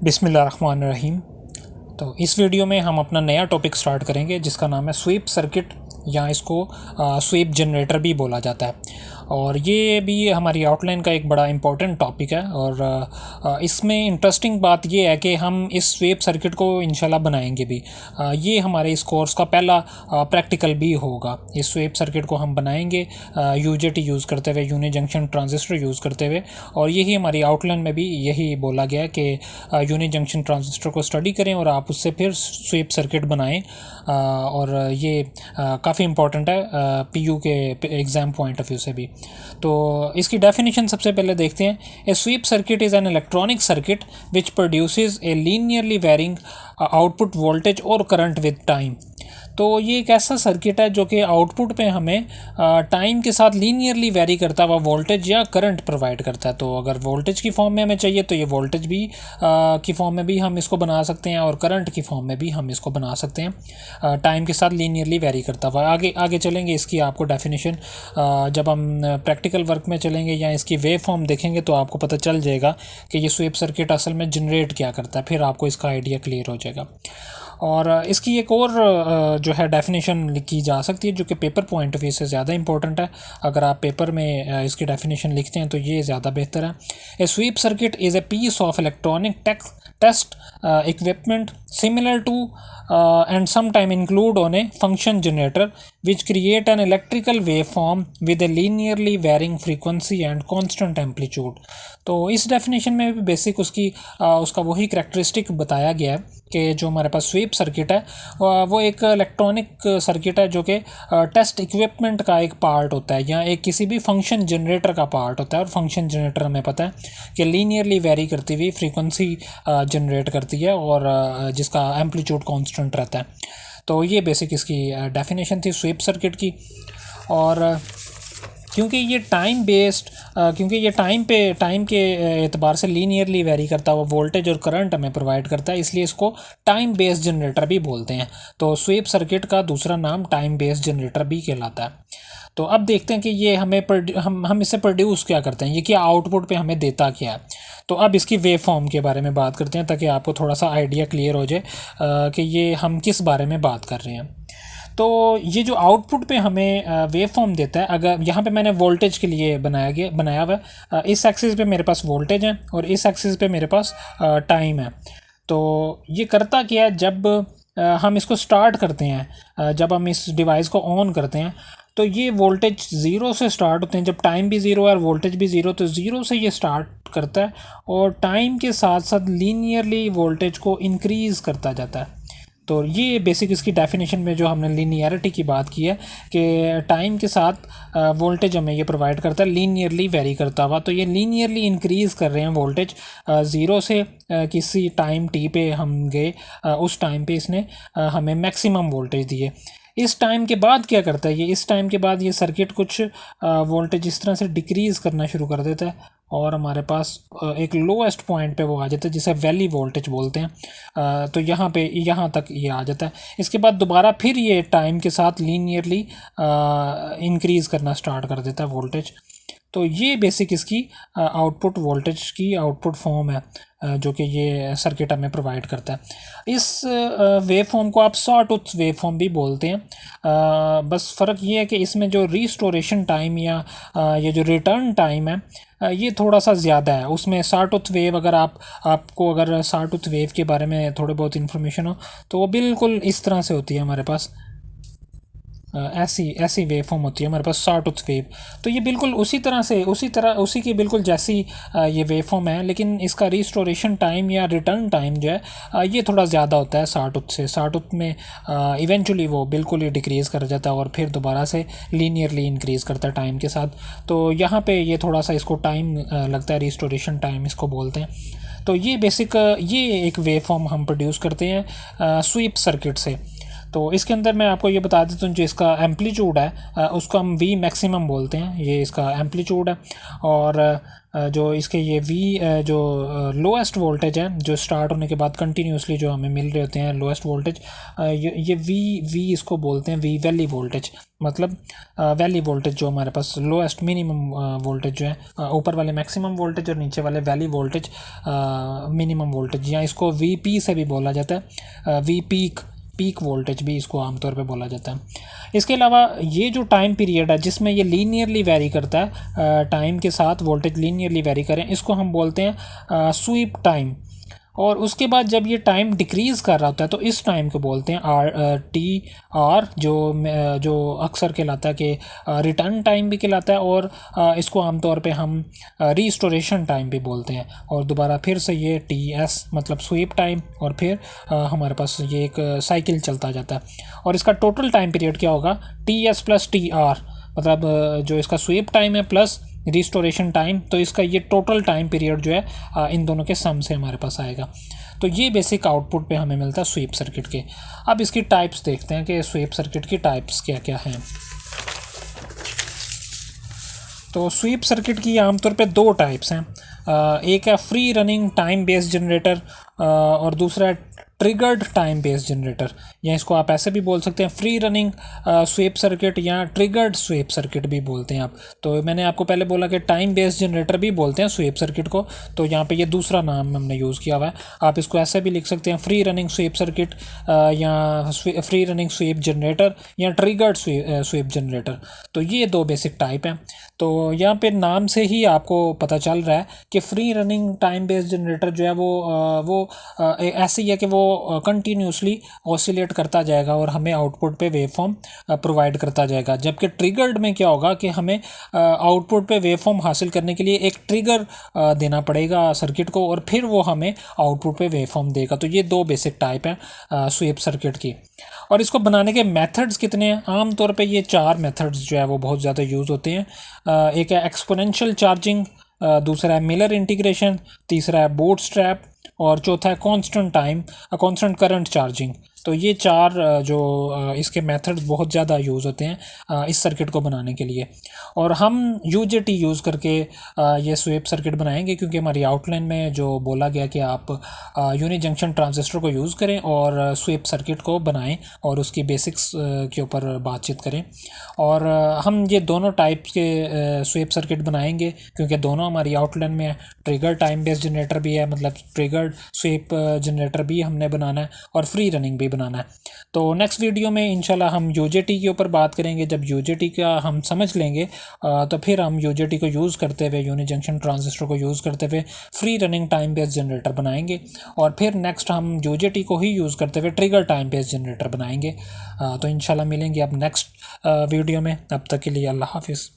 बिस्मिल्लाहिर्रहमानिर्रहीम। तो इस वीडियो में हम अपना नया टॉपिक स्टार्ट करेंगे जिसका नाम है स्वीप सर्किट, या इसको स्वीप जनरेटर भी बोला जाता है। और ये भी हमारी आउटलाइन का एक बड़ा इम्पोर्टेंट टॉपिक है। और इसमें इंटरेस्टिंग बात ये है कि हम इस स्वीप सर्किट को इंशाल्लाह बनाएंगे भी। ये हमारे इस कोर्स का पहला प्रैक्टिकल भी होगा। इस स्वीप सर्किट को हम बनाएंगे यूजेटी यूज़ करते हुए, यूनि जंक्शन ट्रांजिस्टर यूज़ करते हुए। और यही हमारी आउटलाइन में भी यही बोला गया है कि यूनि जंक्शन ट्रांजिस्टर को स्टडी करें और आप उससे फिर स्वीप सर्किट बनाएं। और ये काफ़ी इंपॉर्टेंट है पीयू के एग्ज़ाम पॉइंट ऑफ व्यू से भी। तो इसकी डेफिनेशन सबसे पहले देखते हैं। A sweep circuit is an electronic circuit which produces a linearly varying output voltage और करंट विद टाइम। तो ये एक ऐसा सर्किट है जो कि आउटपुट पे हमें टाइम के साथ लीनियरली वेरी करता हुआ वोल्टेज या करंट प्रोवाइड करता है। तो अगर वोल्टेज की फॉर्म में हमें चाहिए तो ये वोल्टेज भी की फॉर्म में भी हम इसको बना सकते हैं, और करंट की फॉर्म में भी हम इसको बना सकते हैं टाइम के साथ लीनियरली वेरी करता हुआ। आगे चलेंगे, इसकी आपको डेफिनेशन जब हम प्रैक्टिकल वर्क में चलेंगे या इसकी वेव फॉर्म देखेंगे तो आपको पता चल जाएगा कि ये स्वीप सर्किट असल में जनरेट क्या करता है। फिर आपको इसका आइडिया क्लियर हो जाएगा। और इसकी एक और जो है डेफिनेशन लिखी जा सकती है जो कि पेपर पॉइंट ऑफ व्यू से ज़्यादा इंपॉर्टेंट है। अगर आप पेपर में इसकी डेफिनेशन लिखते हैं तो ये ज़्यादा बेहतर है। A sweep circuit is a piece of electronic test equipment similar to and sometime include on a function generator which create an electrical waveform with a linearly varying frequency and constant amplitude। तो इस definition में भी basic उसका वही characteristic बताया गया है कि जो हमारे पास स्वीप सर्किट है वो एक इलेक्ट्रॉनिक सर्किट है जो कि टेस्ट इक्विपमेंट का एक पार्ट होता है या एक किसी भी फंक्शन जनरेटर का पार्ट होता है। और फंक्शन जनरेटर हमें पता है कि लीनियरली वेरी करती हुई फ्रीक्वेंसी जनरेट करती है और जिसका एम्पलीट्यूड कांस्टेंट रहता है। तो ये बेसिक इसकी डेफिनेशन थी स्वीप सर्किट की। और क्योंकि ये टाइम के एतबार से लीनियरली वेरी करता हुआ वोल्टेज और करंट हमें प्रोवाइड करता है, इसलिए इसको टाइम बेस्ड जनरेटर भी बोलते हैं। तो स्वीप सर्किट का दूसरा नाम टाइम बेस्ड जनरेटर भी कहलाता है। तो अब देखते हैं कि ये हम इससे प्रोड्यूस क्या करते हैं, ये क्या आउटपुट पे हमें देता क्या है। तो अब इसकी वेव फॉर्म के बारे में बात करते हैं ताकि आपको थोड़ा सा आइडिया क्लियर हो जाए कि ये हम किस बारे में बात कर रहे हैं। तो ये जो आउटपुट पे हमें वेव फॉर्म देता है, अगर यहाँ पे मैंने वोल्टेज के लिए बनाया हुआ है। इस एक्सिस पे मेरे पास वोल्टेज है और इस एक्सिस पे मेरे पास टाइम है। तो ये करता क्या है, जब हम इसको स्टार्ट करते हैं, जब हम इस डिवाइस को ऑन करते हैं तो ये वोल्टेज ज़ीरो से स्टार्ट होते हैं। जब टाइम भी ज़ीरो है और वोल्टेज भी ज़ीरो, तो ज़ीरो से ये स्टार्ट करता है और टाइम के साथ साथ लीनियरली वोल्टेज को इंक्रीज़ करता जाता है। तो ये बेसिक इसकी डेफिनेशन में जो हमने लीनियरिटी की बात की है कि टाइम के साथ वोल्टेज हमें ये प्रोवाइड करता है लीनियरली वेरी करता हुआ। तो ये लीनियरली इंक्रीज़ कर रहे हैं वोल्टेज ज़ीरो से किसी टाइम टी पे हम गए, उस टाइम पे इसने हमें मैक्सिमम वोल्टेज दिए। इस टाइम के बाद क्या करता है इस टाइम के बाद ये सर्किट कुछ वोल्टेज इस तरह से डिक्रीज़ करना शुरू कर देता है और हमारे पास एक लोएस्ट पॉइंट पे वो आ जाता है जिसे वैली वोल्टेज बोलते हैं। तो यहाँ तक ये आ जाता है। इसके बाद दोबारा फिर ये टाइम के साथ लीनियरली इंक्रीज़ करना स्टार्ट कर देता है वोल्टेज। तो ये बेसिक इसकी आउटपुट वोल्टेज की आउटपुट फॉर्म है जो कि ये सर्किट हमें प्रोवाइड करता है। इस वेव फॉर्म को आप सॉ टूथ वेव फॉर्म भी बोलते हैं। बस फ़र्क ये है कि इसमें जो रिस्टोरेशन टाइम या ये जो रिटर्न टाइम है ये थोड़ा सा ज़्यादा है। उसमें सॉ टूथ वेव आपको अगर सॉ टूथ वेव के बारे में थोड़ी बहुत इन्फॉर्मेशन हो तो वो बिल्कुल इस तरह से होती है। हमारे पास ऐसी वेव फॉर्म होती है हमारे पास सॉ टूथ वेव। तो ये बिल्कुल उसी की बिल्कुल जैसी ये वेव फॉर्म है, लेकिन इसका रिस्टोरेशन टाइम या रिटर्न टाइम जो है ये थोड़ा ज़्यादा होता है सॉ टूथ से। सॉ टूथ में इवेंचुअली वो बिल्कुल ही डिक्रीज़ कर जाता है और फिर दोबारा से लीनियरली इंक्रीज़ करता है टाइम के साथ। तो यहाँ पे ये थोड़ा सा इसको टाइम लगता है, रिस्टोरेशन टाइम इसको बोलते हैं। तो ये बेसिक ये एक वेव फॉर्म हम प्रोड्यूस करते हैं स्वीप सर्किट से। तो इसके अंदर मैं आपको ये बता देता हूँ, जो इसका एम्पलीट्यूड है उसको हम वी मैक्सिमम बोलते हैं, ये इसका एम्पलीट्यूड है। और जो इसके ये वी जो लोएस्ट वोल्टेज है, जो स्टार्ट होने के बाद कंटिन्यूसली जो हमें मिल रहे होते हैं लोएस्ट वोल्टेज, ये वी इसको बोलते हैं वी वैली वोल्टेज। मतलब वैली वोल्टेज जो हमारे पास लोएस्ट मिनिमम वोल्टेज जो है, ऊपर वाले मैक्सिमम वोल्टेज और नीचे वाले वैली वोल्टेज मिनिमम वोल्टेज, या इसको वी पी से भी बोला जाता है, वी पीक वोल्टेज भी इसको आमतौर पे बोला जाता है। इसके अलावा ये जो टाइम पीरियड है जिसमें ये लीनियरली वेरी करता है, टाइम के साथ वोल्टेज लीनियरली वेरी करें, इसको हम बोलते हैं स्वीप टाइम। और उसके बाद जब ये टाइम डिक्रीज़ कर रहा होता है तो इस टाइम को बोलते हैं TR, जो अक्सर कहलाता है कि रिटर्न टाइम भी कहलाता है, और इसको आमतौर पे हम रिस्टोरेशन टाइम भी बोलते हैं। और दोबारा फिर से ये TS मतलब स्वीप टाइम, और फिर हमारे पास ये एक साइकिल चलता जाता है। और इसका टोटल टाइम पीरियड क्या होगा, TS प्लस TR, मतलब जो इसका स्वीप टाइम है प्लस रिस्टोरेशन टाइम, तो इसका ये टोटल टाइम पीरियड जो है इन दोनों के सम से हमारे पास आएगा। तो ये बेसिक आउटपुट पे हमें मिलता है स्वीप सर्किट के। अब इसकी टाइप्स देखते हैं कि स्वीप सर्किट की टाइप्स क्या क्या हैं। तो स्वीप सर्किट की आमतौर पे दो टाइप्स हैं, एक है free running time based generator और दूसरा है ट्रिगर्ड टाइम बेस्ड जनरेटर, या इसको आप ऐसे भी बोल सकते हैं फ्री रनिंग स्वीप सर्किट या ट्रिगर्ड स्वीप सर्किट भी बोलते हैं आप। तो मैंने आपको पहले बोला कि टाइम बेस्ड जनरेटर भी बोलते हैं स्वीप सर्किट को, तो यहाँ पे ये दूसरा नाम हमने यूज़ किया हुआ है। आप इसको ऐसे भी लिख सकते हैं फ्री रनिंग स्वीप सर्किट या फ्री रनिंग स्वीप जनरेटर या ट्रिगर्ड स्वीप जनरेटर। तो ये दो बेसिक टाइप हैं। तो यहाँ पे नाम से ही आपको पता चल रहा है कि free running time based generator जो है वो ऐसे ही है कि वो कंटिन्यूसली ऑसिलेट करता जाएगा और हमें आउटपुट पे वेवफॉर्म प्रोवाइड करता जाएगा। जबकि ट्रिगर्ड में क्या होगा कि हमें आउटपुट पे वेवफॉर्म हासिल करने के लिए एक ट्रिगर देना पड़ेगा सर्किट को, और फिर वो हमें आउटपुट पे वेवफॉर्म देगा। तो ये दो बेसिक टाइप हैं स्वीप सर्किट की। और इसको बनाने के मेथड्स कितने हैं, आमतौर पे ये 4 मेथड्स जो है वो बहुत ज़्यादा यूज़ होते हैं। एक है एक्सपोनेंशियल चार्जिंग, दूसरा है मिलर इंटीग्रेशन, तीसरा है बूटस्ट्रैप, और चौथा है कांस्टेंट करंट चार्जिंग। तो ये 4 जो इसके मेथड्स बहुत ज़्यादा यूज़ होते हैं इस सर्किट को बनाने के लिए। और हम UJT यूज़ करके ये स्वीप सर्किट बनाएंगे, क्योंकि हमारी आउटलाइन में जो बोला गया कि आप यूनी जंक्शन ट्रांजिस्टर को यूज़ करें और स्वीप सर्किट को बनाएं और उसकी बेसिक्स के ऊपर बातचीत करें। और हम ये दोनों टाइप्स के स्वीप सर्किट बनाएंगे क्योंकि दोनों हमारी आउटलाइन में है। ट्रिगर टाइम बेस्ड जनरेटर भी है, मतलब ट्रिगर्ड स्वीप जनरेटर भी हमने बनाना है, और फ्री रनिंग भी बनाना है। तो नेक्स्ट वीडियो में इंशाल्लाह हम UJT के ऊपर बात करेंगे। जब UJT का हम समझ लेंगे तो फिर हम UJT को यूज़ करते हुए, यूनी जंक्शन ट्रांजिस्टर को यूज़ करते हुए free running time based generator बनाएंगे, और फिर नेक्स्ट हम UJT को ही यूज़ करते हुए ट्रिगर टाइम बेस्ड जनरेटर बनाएंगे। तो इंशाल्लाह मिलेंगे अब नेक्स्ट वीडियो में। अब तक के लिए अल्लाह हाफिज़।